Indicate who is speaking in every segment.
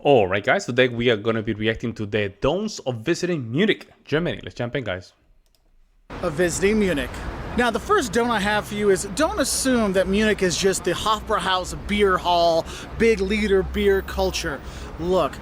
Speaker 1: Alright guys, today we are going to be reacting to the don'ts of visiting Munich, Germany. Let's jump in, guys.
Speaker 2: Of visiting Munich. Now, the first don't I have for you is don't assume that Munich is just the Hofbrauhaus beer hall, big leader beer culture. Look,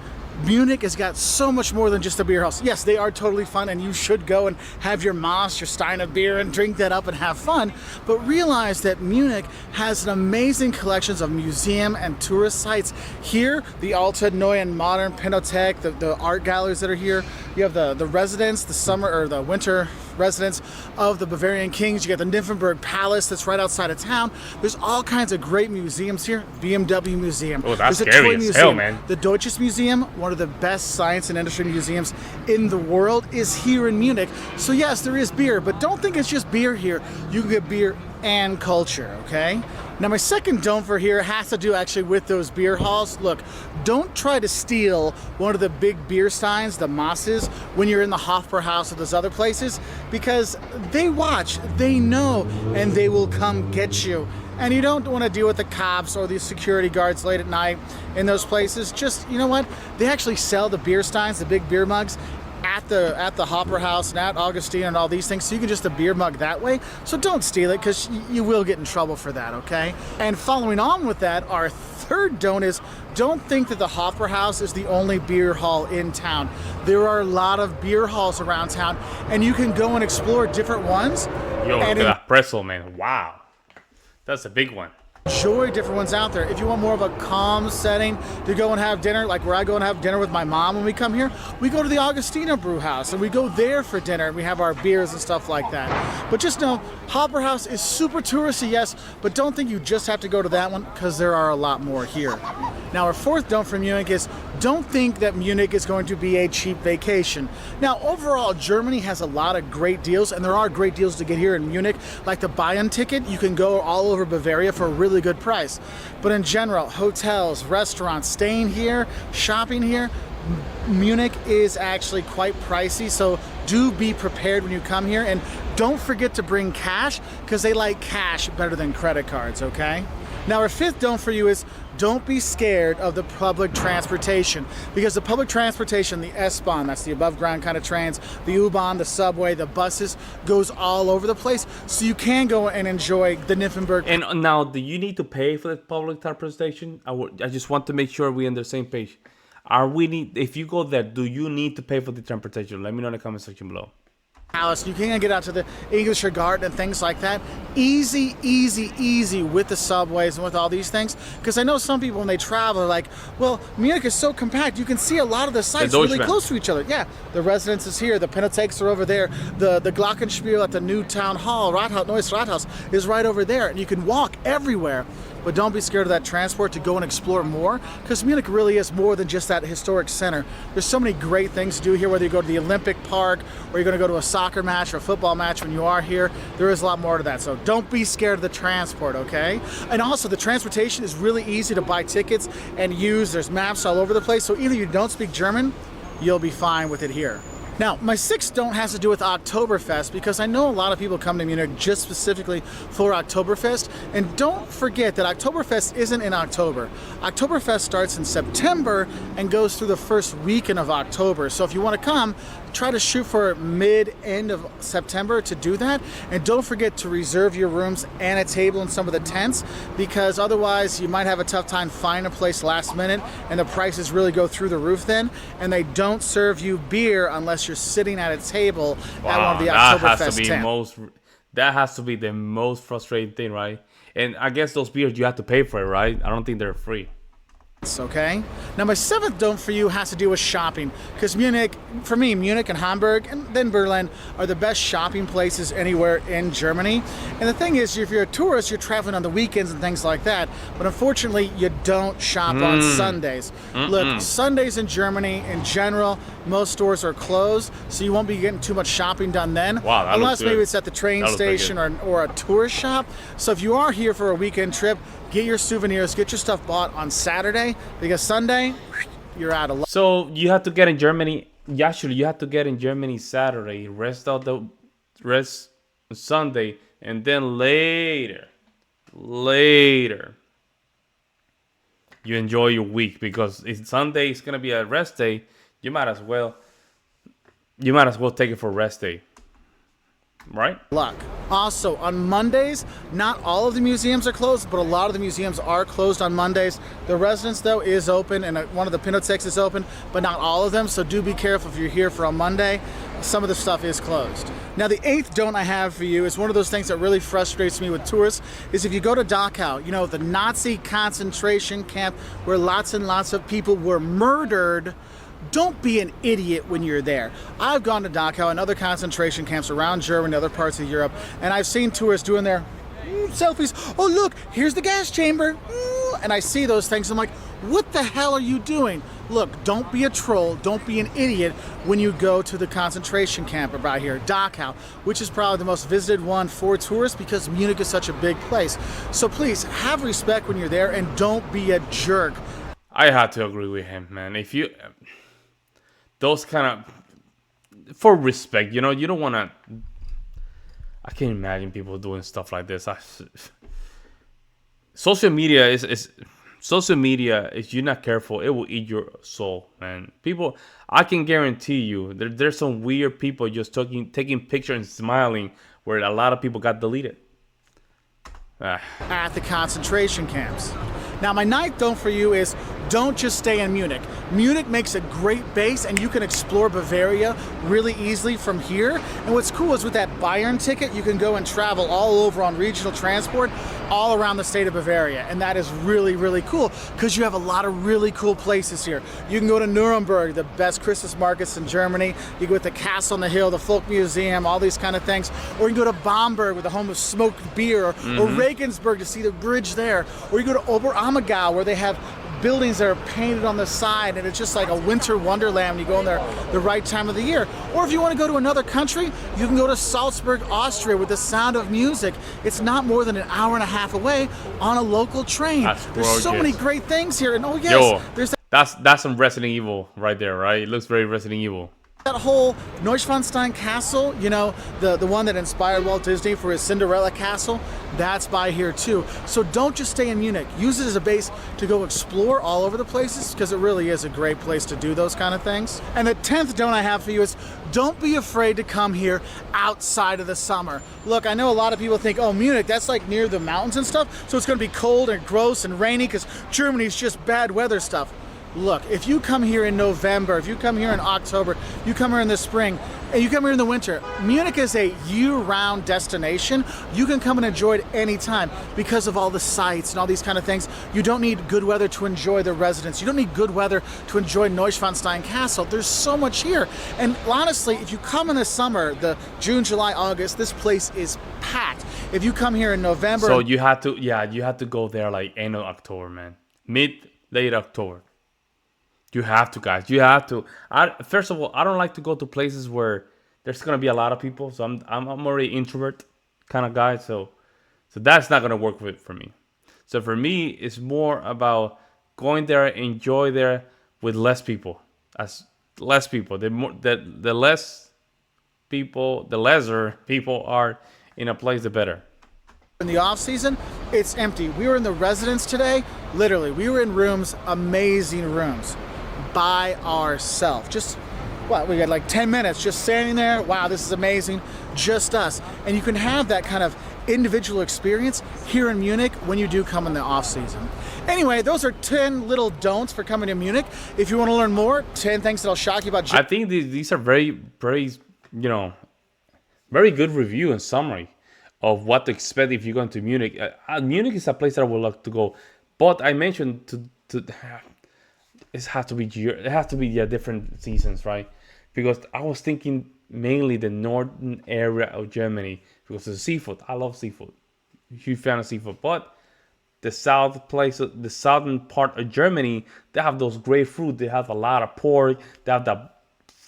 Speaker 2: Munich has got so much more than just a beer house. Yes, they are totally fun, and you should go and have your Maas, your Stein of beer, and drink that up and have fun. But realize that Munich has an amazing collections of museum and tourist sites. Here, the Alte Neue Modern Pinothek, the art galleries that are here. You have the residence, the summer or the winter residence of the Bavarian kings. You got the Nymphenburg Palace that's right outside of town. There's all kinds of great museums here. BMW Museum.
Speaker 1: Oh, that's
Speaker 2: There's a
Speaker 1: scary
Speaker 2: toy
Speaker 1: as
Speaker 2: museum.
Speaker 1: hell, man.
Speaker 2: The Deutsches Museum, one of the best science and industry museums in the world, is here in Munich. So yes, there is beer, but don't think it's just beer here. You can get beer and culture, okay? Now my second don't for here has to do actually with those beer halls. Look, don't try to steal one of the big beer steins, the Masses, when you're in the Hofbrauhaus or those other places, because they watch, they know, and they will come get you. And you don't want to deal with the cops or the security guards late at night in those places. Just, you know what? They actually sell the beer steins, the big beer mugs, at the Hofbrauhaus and at Augustine and all these things, so you can just a beer mug that way. So don't steal it, because you will get in trouble for that, okay? And following on with that, our third don't is don't think that the Hofbrauhaus is the only beer hall in town. There are a lot of beer halls around town, and you can go and explore different ones.
Speaker 1: Yo, look at that pretzel, man. Wow. That's a big one.
Speaker 2: Enjoy different ones out there. If you want more of a calm setting to go and have dinner, like where I go and have dinner with my mom when we come here, we go to the Augustina Brew House and we go there for dinner and we have our beers and stuff like that. But just know, Hofbrauhaus is super touristy, yes, but don't think you just have to go to that one, because there are a lot more here. Now our fourth don't for Munich is don't think that Munich is going to be a cheap vacation. Now overall, Germany has a lot of great deals, and there are great deals to get here in Munich, like the buy-in ticket. You can go all over Bavaria for a really good price. But in general, hotels, restaurants, staying here, shopping here, Munich is actually quite pricey, so do be prepared when you come here, and don't forget to bring cash, because they like cash better than credit cards, okay? Now our fifth don't for you is don't be scared of the public transportation, because the public transportation, the S-Bahn, that's the above ground kind of trains, the U-Bahn, the subway, the buses, goes all over the place, so you can go and enjoy the Nymphenburg.
Speaker 1: And now, do you need to pay for the public transportation? I just want to make sure we're on the same page. If you go there, do you need to pay for the transportation? Let me know in the comment section below.
Speaker 2: Palace, you can get out to the Englischer Garden and things like that. Easy, easy, easy with the subways and with all these things. Because I know some people when they travel are like, well, Munich is so compact, you can see a lot of the sites really close to each other. Yeah, the residences here, the Pinotheks are over there, the Glockenspiel at the new town hall, Neues Rathaus, is right over there, and you can walk everywhere. But don't be scared of that transport to go and explore more, because Munich really is more than just that historic center. There's so many great things to do here, whether you go to the Olympic Park or you're going to go to a soccer match or a football match when you are here. There is a lot more to that, so don't be scared of the transport, okay? And also, the transportation is really easy to buy tickets and use. There's maps all over the place, so either you don't speak German, you'll be fine with it here. Now, my sixth don't has to do with Oktoberfest, because I know a lot of people come to Munich just specifically for Oktoberfest, and don't forget that Oktoberfest isn't in October. Oktoberfest starts in September and goes through the first weekend of October. So if you want to come, try to shoot for mid-end of September to do that, and don't forget to reserve your rooms and a table in some of the tents, because otherwise you might have a tough time finding a place last minute, and the prices really go through the roof then, and they don't serve you beer unless you're sitting at a table at one of the Oktoberfest tents.
Speaker 1: That has to be the most frustrating thing, right? And I guess those beers, you have to pay for it, right? I don't think they're free.
Speaker 2: Okay. Now my seventh don't for you has to do with shopping, because Munich, for me, Munich and Hamburg and then Berlin are the best shopping places anywhere in Germany. And the thing is, if you're a tourist, you're traveling on the weekends and things like that, but unfortunately you don't shop on Sundays. Look, Sundays in Germany in general, most stores are closed, so you won't be getting too much shopping done then.
Speaker 1: Wow,
Speaker 2: unless maybe it's at the train station or a tourist shop. So if you are here for a weekend trip, get your souvenirs, get your stuff bought on Saturday, because Sunday, you're out of luck.
Speaker 1: So you have to get in Germany. Actually, you have to get in Germany Saturday, rest Sunday, and then later, you enjoy your week, because it's Sunday, it's gonna be a rest day. You might as well take it for rest day, right?
Speaker 2: Luck. Also, on Mondays, not all of the museums are closed, but a lot of the museums are closed on Mondays. The residence, though, is open, and one of the Pinotex is open, but not all of them, so do be careful if you're here for a Monday. Some of the stuff is closed. Now, the eighth don't I have for you is one of those things that really frustrates me with tourists, is if you go to Dachau, you know, the Nazi concentration camp where lots and lots of people were murdered. Don't be an idiot when you're there. I've gone to Dachau and other concentration camps around Germany and other parts of Europe, and I've seen tourists doing their selfies. Oh, look, here's the gas chamber. And I see those things. I'm like, what the hell are you doing? Look, don't be a troll. Don't be an idiot when you go to the concentration camp about here, Dachau, which is probably the most visited one for tourists because Munich is such a big place. So please have respect when you're there and don't be a jerk.
Speaker 1: I had to agree with him, man. If you... Those kind of, for respect, you know, you don't want to. I can't imagine people doing stuff like this. Social media is social media. If you're not careful, it will eat your soul, man. People, I can guarantee you, there's some weird people just taking pictures and smiling, where a lot of people got deleted.
Speaker 2: At the concentration camps. Now, my ninth don't for you is don't just stay in Munich. Munich makes a great base, and you can explore Bavaria really easily from here. And what's cool is with that Bayern ticket, you can go and travel all over on regional transport all around the state of Bavaria. And that is really, really cool because you have a lot of really cool places here. You can go to Nuremberg, the best Christmas markets in Germany. You can go to the Castle on the Hill, the Folk Museum, all these kind of things. Or you can go to Bamberg, with the home of smoked beer, or Regensburg to see the bridge there. Or you go to Oberammergau, where they have buildings that are painted on the side, and it's just like a winter wonderland when you go in there the right time of the year. Or if you want to go to another country, you can go to Salzburg, Austria, with the Sound of Music. It's not more than an hour and a half away on a local train. There's so many great things here, and oh yes, there's
Speaker 1: that's some Resident Evil right there, right? It looks very Resident Evil.
Speaker 2: That whole Neuschwanstein Castle, you know, the one that inspired Walt Disney for his Cinderella Castle, that's by here too. So don't just stay in Munich. Use it as a base to go explore all over the places, because it really is a great place to do those kind of things. And the 10th don't I have for you is don't be afraid to come here outside of the summer. Look, I know a lot of people think, oh, Munich, that's like near the mountains and stuff, so it's going to be cold and gross and rainy because Germany's just bad weather stuff. Look, if you come here in November, if you come here in October, you come here in the spring, and you come here in the winter, Munich is a year-round destination. You can come and enjoy it anytime because of all the sights and all these kind of things. You don't need good weather to enjoy the residence. You don't need good weather to enjoy Neuschwanstein Castle. There's so much here. And honestly, if you come in the summer, the June, July, August, this place is packed. If you come here in November...
Speaker 1: So you have to go there like end of October, man. Late October. You have to, guys. You have to. First of all, I don't like to go to places where there's gonna be a lot of people. So I'm already introvert kind of guy. So that's not gonna work for me. So for me, it's more about going there, enjoy there with less people. As less people, the less people, the lesser people are in a place, the better.
Speaker 2: In the off season, it's empty. We were in the residence today. Literally, we were in rooms, amazing rooms, by ourselves. Just we got like 10 minutes just standing there. Wow, this is amazing. Just us. And you can have that kind of individual experience here in Munich when you do come in the off season. Anyway, those are 10 little don'ts for coming to Munich. If you want to learn more, 10 things that'll shock you about Germany.
Speaker 1: I think these are very, very, very good review and summary of what to expect if you're going to Munich. Munich is a place that I would like to go, but I mentioned it has to be different seasons, right? Because I was thinking mainly the northern area of Germany because of the seafood. I love seafood, huge fan of seafood. But the southern part of Germany, they have those great fruit. They have a lot of pork. They have the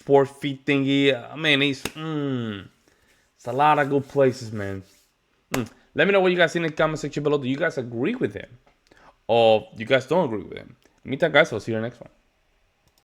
Speaker 1: pork feet thingy. I mean, it's a lot of good places, man. Let me know what you guys think in the comment section below. Do you guys agree with him, or you guys don't agree with him? Meantime, guys, I'll see you in the next one.